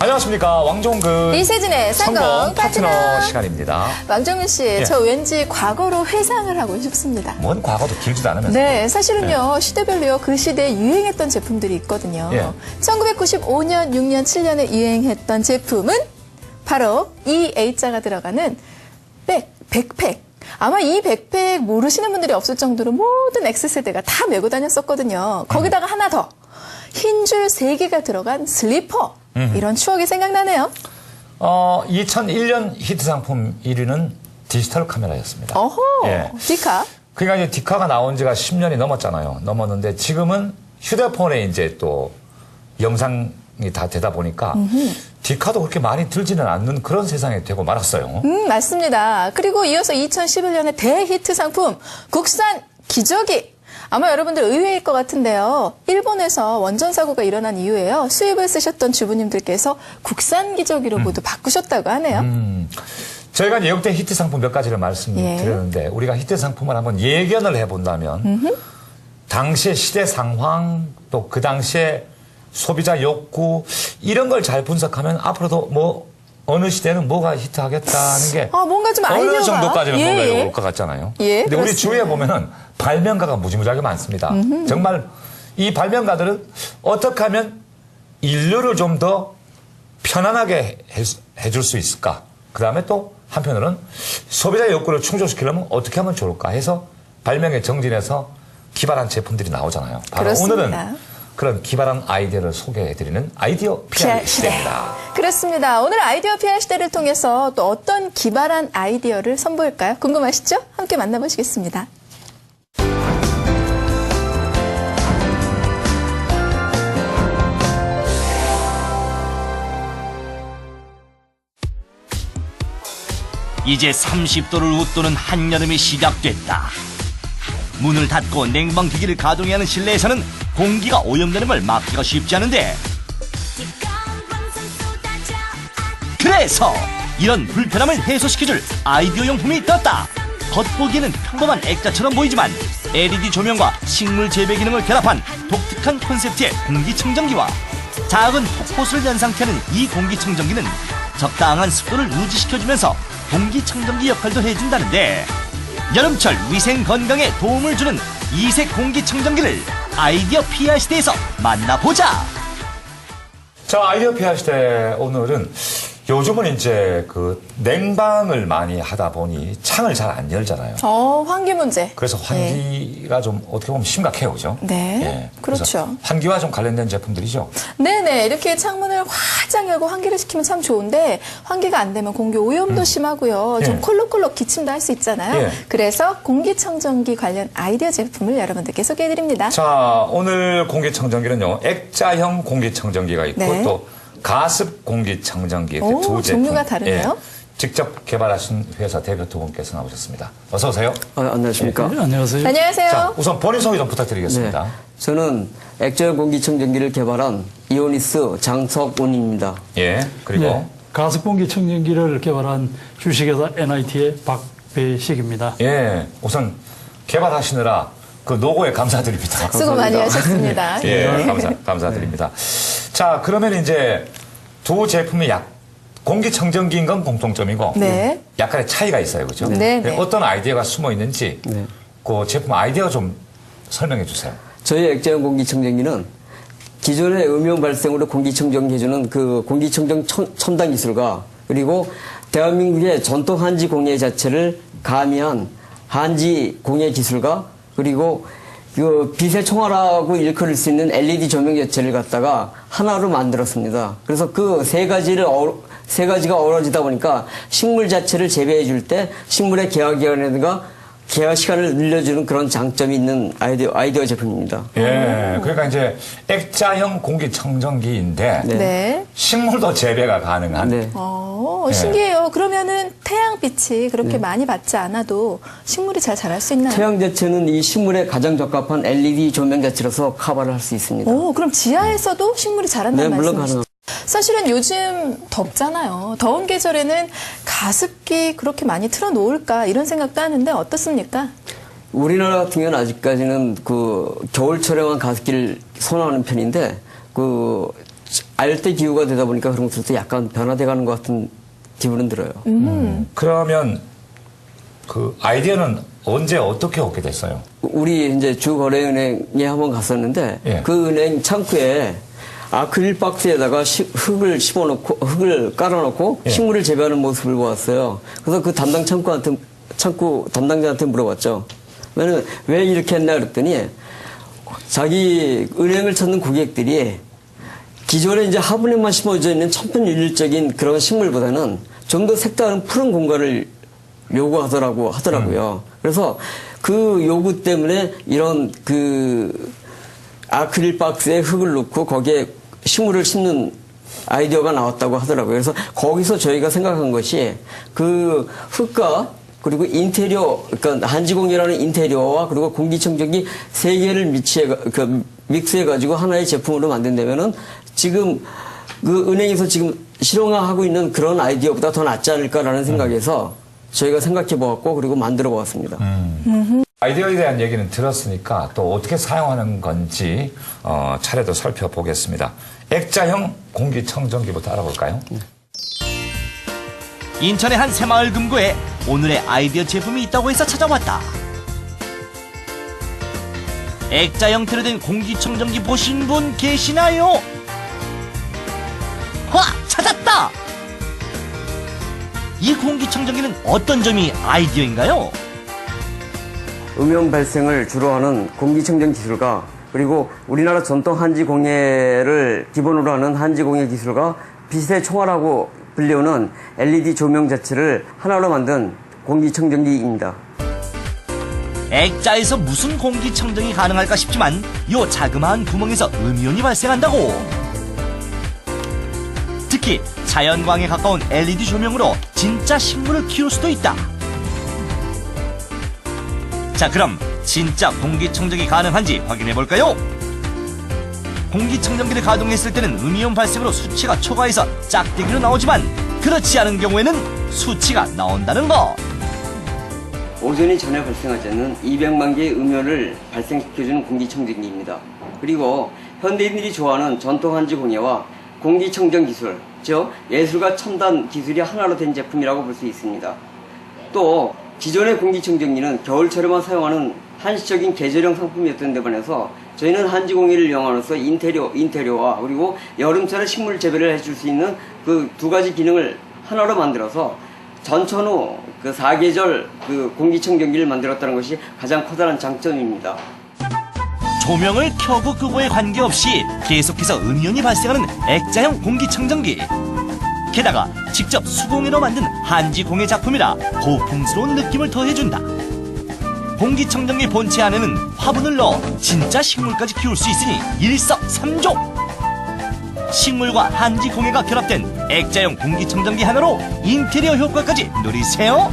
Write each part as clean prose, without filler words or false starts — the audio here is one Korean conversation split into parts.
안녕하십니까. 왕종근 이세진의 성공 파트너 시간입니다. 왕종근 씨, 저 왠지 과거로 회상을 하고 싶습니다. 뭔 과거도 길지도 않으면서. 네, 사실은요, 시대별로요, 그 시대에 유행했던 제품들이 있거든요. 1995년, 6년, 7년에 유행했던 제품은 바로 이 A자가 들어가는 백팩. 아마 이 백팩 모르시는 분들이 없을 정도로 모든 X세대가 다 메고 다녔었거든요. 거기다가 하나 더. 흰 줄 3개가 들어간 슬리퍼. 이런 추억이 생각나네요. 2001년 히트 상품 1위는 디지털 카메라였습니다. 어허, 디카. 그러니까 이제 디카가 나온 지가 10년이 넘었잖아요. 넘었는데 지금은 휴대폰에 이제 또 영상이 다 되다 보니까 디카도 그렇게 많이 들지는 않는 그런 세상이 되고 말았어요. 맞습니다. 그리고 이어서 2011년에 대히트 상품 국산 기저귀. 아마 여러분들 의외일 것 같은데요. 일본에서 원전 사고가 일어난 이후에요. 수입을 쓰셨던 주부님들께서 국산 기저귀로 모두 바꾸셨다고 하네요. 저희가 이제 역대 히트 상품 몇 가지를 말씀드렸는데 우리가 히트 상품을 한번 예견을 해본다면 당시의 시대 상황 또 그 당시에 소비자 욕구 이런 걸 잘 분석하면 앞으로도 뭐 어느 시대는 뭐가 히트하겠다는 게 뭔가 좀 아이디어가 어느 정도까지는 뭔가 올 것 같잖아요. 예, 근데 우리 주위에 보면은 발명가가 무지무지하게 많습니다. 정말 이 발명가들은 어떻게 하면 인류를 좀 더 편안하게 해줄 수 있을까? 그 다음에 또 한편으로는 소비자의 욕구를 충족시키려면 어떻게 하면 좋을까 해서 발명에 정진해서 기발한 제품들이 나오잖아요. 바로 그렇습니다. 오늘은 그런 기발한 아이디어를 소개해드리는 아이디어 PR 시대입니다. 그렇습니다. 오늘 아이디어 PR 시대를 통해서 또 어떤 기발한 아이디어를 선보일까요? 궁금하시죠? 함께 만나보시겠습니다. 이제 30도를 웃도는 한여름이 시작됐다. 문을 닫고 냉방기기를 가동해야 하는 실내에서는 공기가 오염되는 걸 막기가 쉽지 않은데 그래서 이런 불편함을 해소시켜줄 아이디어 용품이 떴다. 겉보기에는 평범한 액자처럼 보이지만 LED 조명과 식물 재배 기능을 결합한 독특한 콘셉트의 공기청정기와 작은 폭포수를 연상케 하는 이 공기청정기는 적당한 습도를 유지시켜주면서 공기청정기 역할도 해준다는데 여름철 위생 건강에 도움을 주는 이색 공기청정기를 아이디어 PR 시대에서 만나보자. 자, 아이디어 PR 시대 오늘은 요즘은 이제 그 냉방을 많이 하다 보니 창을 잘 안 열잖아요. 환기 문제. 그래서 환기가 좀 어떻게 보면 심각해요, 그죠? 네, 그렇죠. 환기와 좀 관련된 제품들이죠. 네네, 이렇게 창문을 활짝 열고 환기를 시키면 참 좋은데 환기가 안 되면 공기 오염도 심하고요. 좀 콜록콜록 기침도 할 수 있잖아요. 그래서 공기청정기 관련 아이디어 제품을 여러분들께 소개해드립니다. 자, 오늘 공기청정기는요, 액자형 공기청정기가 있고 또 가습 공기청정기 이렇게 두 제품. 종류가 다르네요. 직접 개발하신 회사 대표 두 분께서 나오셨습니다. 어서 오세요. 안녕하십니까. 네, 안녕하세요. 안녕하세요. 자, 우선 본인 소개 좀 부탁드리겠습니다. 저는 액자형 공기청정기를 개발한 이오니스 장석운입니다. 그리고 네, 가습공기 청정기를 개발한 주식회사 NIT의 박배식입니다. 우선 개발하시느라 그 노고에 감사드립니다. 수고 많이 하셨습니다. 감사드립니다. 자, 그러면 이제 두 제품이 공기청정기인 건 공통점이고 약간의 차이가 있어요, 그죠? 어떤 아이디어가 숨어 있는지 그 제품 아이디어 좀 설명해 주세요. 저희 액자형 공기청정기는 기존의 음용 발생으로 공기청정기 해주는 그 공기청정 첨단 기술과 그리고 대한민국의 전통 한지 공예 자체를 가미한 한지 공예 기술과 그리고 그 빛의 총알하고 일컬을 수 있는 LED 조명 자체를 갖다가 하나로 만들었습니다. 그래서 그 세 가지가 어우러지다 보니까 식물 자체를 재배해 줄 때 식물의 개화 기간이라든가 개화 시간을 늘려주는 그런 장점이 있는 아이디어 제품입니다. 그러니까 이제 액자형 공기청정기인데 식물도 재배가 가능한. 신기해요. 그러면은 태양빛이 그렇게 많이 받지 않아도 식물이 잘 자랄 수 있나요? 태양 자체는 이 식물에 가장 적합한 LED 조명 자체로서 커버를 할 수 있습니다. 그럼 지하에서도 식물이 자란다는 물론 말씀이시죠? 사실은 요즘 덥잖아요. 더운 계절에는 가습기 그렇게 많이 틀어놓을까 이런 생각도 하는데 어떻습니까? 우리나라 같은 경우는 아직까지는 그 겨울철에만 가습기를 선호하는 편인데 그 알대 기후가 되다 보니까 그런 것들도 약간 변화돼가는 것 같은 기분은 들어요. 그러면 그 아이디어는 언제 어떻게 얻게 됐어요? 우리 이제 주거래은행에 한번 갔었는데 예. 그 은행 창구에 아크릴 박스에다가 흙을 흙을 깔아놓고 예. 식물을 재배하는 모습을 보았어요. 그래서 그 창구 담당자한테 물어봤죠. 왜냐면 왜 이렇게 했나 그랬더니 자기 은행을 찾는 고객들이 기존에 이제 화분에만 심어져 있는 천편일률적인 그런 식물보다는 좀 더 색다른 푸른 공간을 요구하더라고요. 그래서 그 요구 때문에 이런 그 아크릴 박스에 흙을 넣고 거기에 식물을 심는 아이디어가 나왔다고 하더라고요. 그래서 거기서 저희가 생각한 것이 그 흙과 그리고 인테리어, 그러니까 한지공이라는 인테리어와 그리고 공기청정기 세 개를 믹스해가지고 하나의 제품으로 만든다면은 지금 그 은행에서 지금 실용화하고 있는 그런 아이디어보다 더 낫지 않을까라는 생각에서 저희가 생각해 보았고 그리고 만들어 보았습니다. 아이디어에 대한 얘기는 들었으니까 또 어떻게 사용하는 건지 차례도 살펴보겠습니다. 액자형 공기청정기부터 알아볼까요? 인천의 한 새마을 금고에 오늘의 아이디어 제품이 있다고 해서 찾아왔다. 액자 형태로 된 공기청정기 보신 분 계시나요? 찾았다! 이 공기청정기는 어떤 점이 아이디어인가요? 음영 발생을 주로 하는 공기청정 기술과 그리고 우리나라 전통 한지공예를 기본으로 하는 한지공예 기술과 빛의 총알하고 불리우는 LED 조명 자체를 하나로 만든 공기청정기입니다. 액자에서 무슨 공기청정이 가능할까 싶지만 요 자그마한 구멍에서 음이온이 발생한다고. 특히 자연광에 가까운 LED 조명으로 진짜 식물을 키울 수도 있다. 자, 그럼 진짜 공기청정이 가능한지 확인해볼까요? 공기청정기를 가동했을 때는 음이온 발생으로 수치가 초과해서 짝대기로 나오지만 그렇지 않은 경우에는 수치가 나온다는 것. 오존이 전혀 발생하지 않는 200만 개의 음연을 발생시켜주는 공기청정기입니다. 그리고 현대인들이 좋아하는 전통 한지공예와 공기청정 기술, 즉 예술과 첨단 기술이 하나로 된 제품이라고 볼 수 있습니다. 또 기존의 공기청정기는 겨울철에만 사용하는 한시적인 계절형 상품이었던 데 반해서 저희는 한지공예를 이용함으로써 인테리어와 그리고 여름철에 식물 재배를 해줄 수 있는 그 두 가지 기능을 하나로 만들어서 전천후 그 4계절 그 공기청정기를 만들었다는 것이 가장 커다란 장점입니다. 조명을 켜고 끄고에 관계없이 계속해서 음이온이 발생하는 액자형 공기청정기. 게다가 직접 수공예로 만든 한지공예 작품이라 고풍스러운 느낌을 더해준다. 공기청정기 본체 안에는 화분을 넣어 진짜 식물까지 키울 수 있으니 일석삼조. 식물과 한지공예가 결합된 액자형 공기청정기 하나로 인테리어 효과까지 누리세요.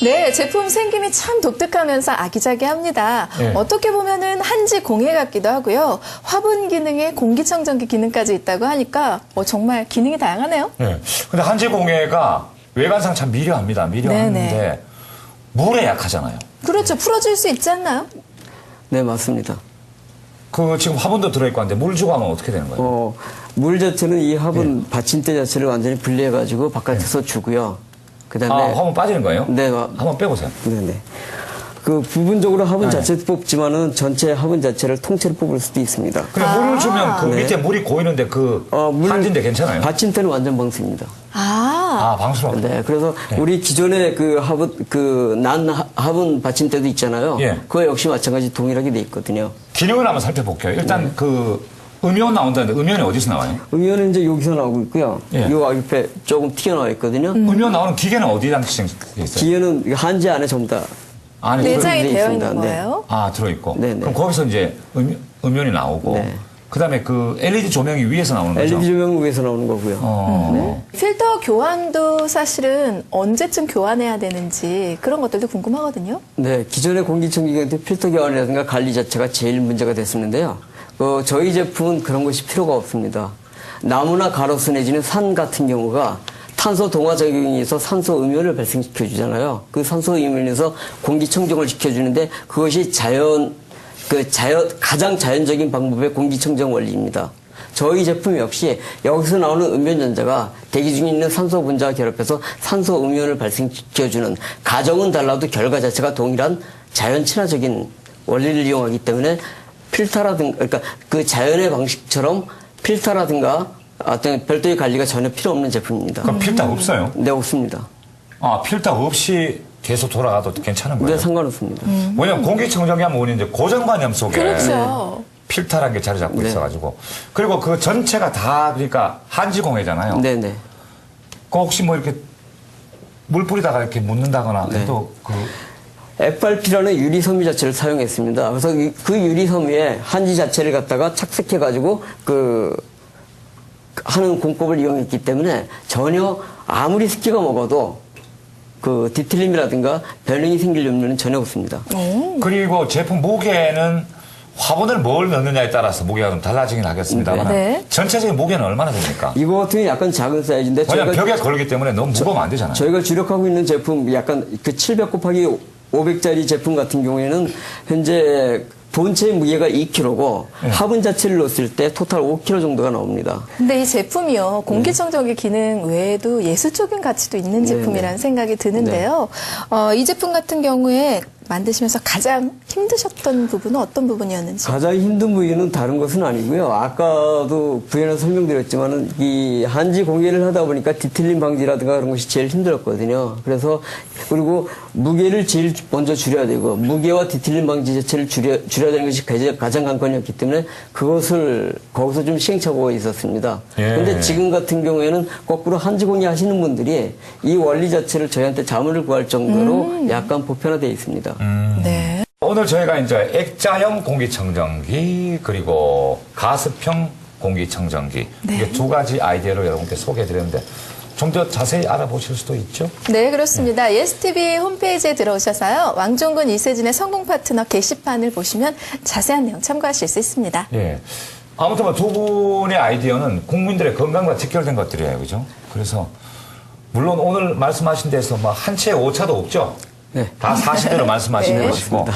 네, 제품 생김이 참 독특하면서 아기자기합니다. 네. 어떻게 보면은 한지 공예 같기도 하고요. 화분 기능에 공기청정기 기능까지 있다고 하니까 정말 기능이 다양하네요. 네. 근데 한지공예가 외관상 참 미려합니다. 미려한데 네네. 물에 약하잖아요. 그렇죠. 풀어줄 수 있지 않나요? 네, 맞습니다. 그 지금 화분도 들어있고 한데 물 주고 하면 어떻게 되는 거예요? 물 자체는 이 화분 받침대 자체를 완전히 분리해가지고 바깥에서 주고요. 그다음에 화분 빠지는 거예요? 네, 한번 빼보세요. 네네. 그 부분적으로 화분 자체도 뽑지만은 전체 화분 자체를 통째로 뽑을 수도 있습니다. 근데 물을 주면 그 네. 밑에 물이 고이는데 그 한지인데 괜찮아요? 받침대는 완전 방수입니다. 방수로. 네, 그래서 우리 기존에 그 화분 받침대도 있잖아요. 예. 그거 역시 마찬가지 동일하게 돼 있거든요. 기능을 한번 살펴볼게요. 일단 그 음이온 나온다는데 음이온이 어디서 나와요? 음이온은 이제 여기서 나오고 있고요. 예. 요 옆에 조금 튀어나와 있거든요. 음이온 나오는 기계는 어디다 지금 있어요? 기계는 한지 안에 전부 다 안에 내장이 들어있- 되어 있습니다. 있는 거예요? 들어있고. 네네. 그럼 거기서 이제 음이온이 나오고. 네. 그 다음에 그 LED 조명이 위에서 나오는 거죠? LED 조명 위에서 나오는 거고요. 필터 교환도 사실은 언제쯤 교환해야 되는지 그런 것들도 궁금하거든요. 네, 기존의 공기청정기 필터 교환이라든가 관리 자체가 제일 문제가 됐었는데요. 저희 제품은 그런 것이 필요가 없습니다. 나무나 가로수 내지는 산 같은 경우가 산소 동화 작용이 있어 산소 음연을 발생시켜 주잖아요. 그 산소 음연에서 공기청정을 시켜주는데 그것이 가장 자연적인 방법의 공기청정 원리입니다. 저희 제품 역시 여기서 나오는 음연전자가 대기 중에 있는 산소 분자와 결합해서 산소 음연을 발생시켜주는 가정은 달라도 결과 자체가 동일한 자연 친화적인 원리를 이용하기 때문에 필터라든가 그러니까 그 자연의 방식처럼 필터라든가 어떤 별도의 관리가 전혀 필요 없는 제품입니다. 그럼 필터 없어요? 네, 없습니다. 아, 필터 없이 계속 돌아가도 괜찮은 거예요? 네, 상관없습니다. 왜냐면 공기청정기 하면 우리 이제 고정관념 속에 그렇죠. 필터라는 게 자리 잡고 네. 있어가지고. 그리고 그 전체가 다 그러니까 한지공해잖아요. 네네. 그 혹시 뭐 이렇게 물 뿌리다가 이렇게 묻는다거나 네. 해도 그 FRP라는 유리섬유 자체를 사용했습니다. 그래서 그 유리섬유에 한지 자체를 갖다가 착색해가지고 하는 공법을 이용했기 때문에 전혀 아무리 습기가 먹어도 그 뒤틀림이라든가 변형이 생길 염려는 전혀 없습니다. 그리고 제품 무게는 화분을 뭘 넣느냐에 따라서 무게가 좀 달라지긴 하겠습니다만 네. 전체적인 무게는 얼마나 됩니까? 이거 같은 경우 약간 작은 사이즈인데 왜냐면 벽에 걸리기 때문에 너무 무거우면 안 되잖아요. 저희가 주력하고 있는 제품 약간 그 700 곱하기 500짜리 제품 같은 경우에는 현재 본체 무게가 2kg고 화분 자체를 넣었을 때 토탈 5kg 정도가 나옵니다. 근데 이 제품이요, 공기청정기 기능 외에도 예술적인 가치도 있는 제품이라는 생각이 드는데요. 이 제품 같은 경우에 만드시면서 가장 힘드셨던 부분은 어떤 부분이었는지. 가장 힘든 부위는 다른 것은 아니고요. 아까도 부연해서 설명드렸지만은 이 한지 공예를 하다 보니까 뒤틀림 방지라든가 그런 것이 제일 힘들었거든요. 그래서 그리고 무게를 제일 먼저 줄여야 되고 무게와 뒤틀림 방지 자체를 줄여야 되는 것이 가장 관건이었기 때문에 그것을 거기서 좀 시행착오가 있었습니다. 그런데 지금 같은 경우에는 거꾸로 한지 공예 하시는 분들이 이 원리 자체를 저희한테 자문을 구할 정도로 약간 보편화되어 있습니다. 네. 오늘 저희가 이제 액자형 공기청정기 그리고 가습형 공기청정기 이게 두 가지 아이디어를 여러분께 소개해드렸는데 좀 더 자세히 알아보실 수도 있죠? 네, 그렇습니다. 예스TV 홈페이지에 들어오셔서요. 왕종근 이세진의 성공 파트너 게시판을 보시면 자세한 내용 참고하실 수 있습니다. 예. 아무튼 뭐 두 분의 아이디어는 국민들의 건강과 직결된 것들이에요. 그죠? 그래서 물론 오늘 말씀하신 데서 뭐 한 채 오차도 없죠? 네. 다 사실대로 말씀하시는 네. 것이고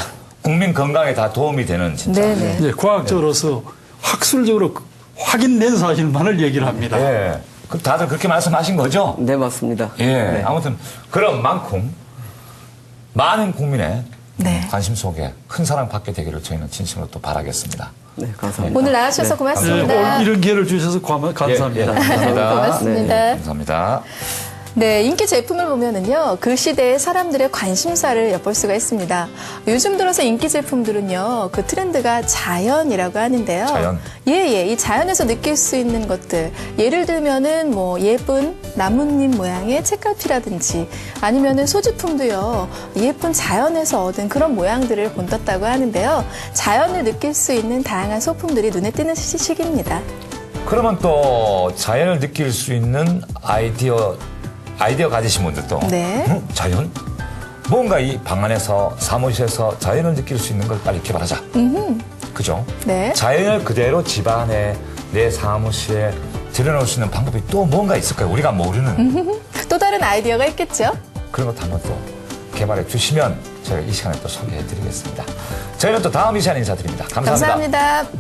국민 건강에 다 도움이 되는 진짜. 네네. 이제 과학적으로서 학술적으로 확인된 사실만을 얘기를 합니다. 예. 그 다들 그렇게 말씀하신 거죠? 네, 맞습니다. 예. 네. 아무튼 그런 만큼 많은 국민의 네. 관심 속에 큰 사랑 받게 되기를 저희는 진심으로 또 바라겠습니다. 네, 감사합니다. 오늘 나와주셔서 네, 고맙습니다. 오늘 이런 기회를 주셔서 감사합니다. 예, 감사합니다. 고맙습니다. 네, 감사합니다. 네, 인기 제품을 보면은요, 그 시대의 사람들의 관심사를 엿볼 수가 있습니다. 요즘 들어서 인기 제품들은요, 그 트렌드가 자연이라고 하는데요. 자연? 예, 이 자연에서 느낄 수 있는 것들. 예를 들면은 뭐 예쁜 나뭇잎 모양의 책갈피라든지 아니면은 소지품도요, 예쁜 자연에서 얻은 그런 모양들을 본떴다고 하는데요. 자연을 느낄 수 있는 다양한 소품들이 눈에 띄는 시기입니다. 그러면 또 자연을 느낄 수 있는 아이디어 가지신 분들도 네. 자연? 뭔가 이 방 안에서 사무실에서 자연을 느낄 수 있는 걸 빨리 개발하자. 그죠? 네. 자연을 그대로 집안에 내 사무실에 들여놓을 수 있는 방법이 또 뭔가 있을까요? 우리가 모르는 또 다른 아이디어가 있겠죠? 그런 것도 한번 또 개발해 주시면 저희가 이 시간에 또 소개해 드리겠습니다. 저희는 또 다음 이 시간에 인사드립니다. 감사합니다. 감사합니다.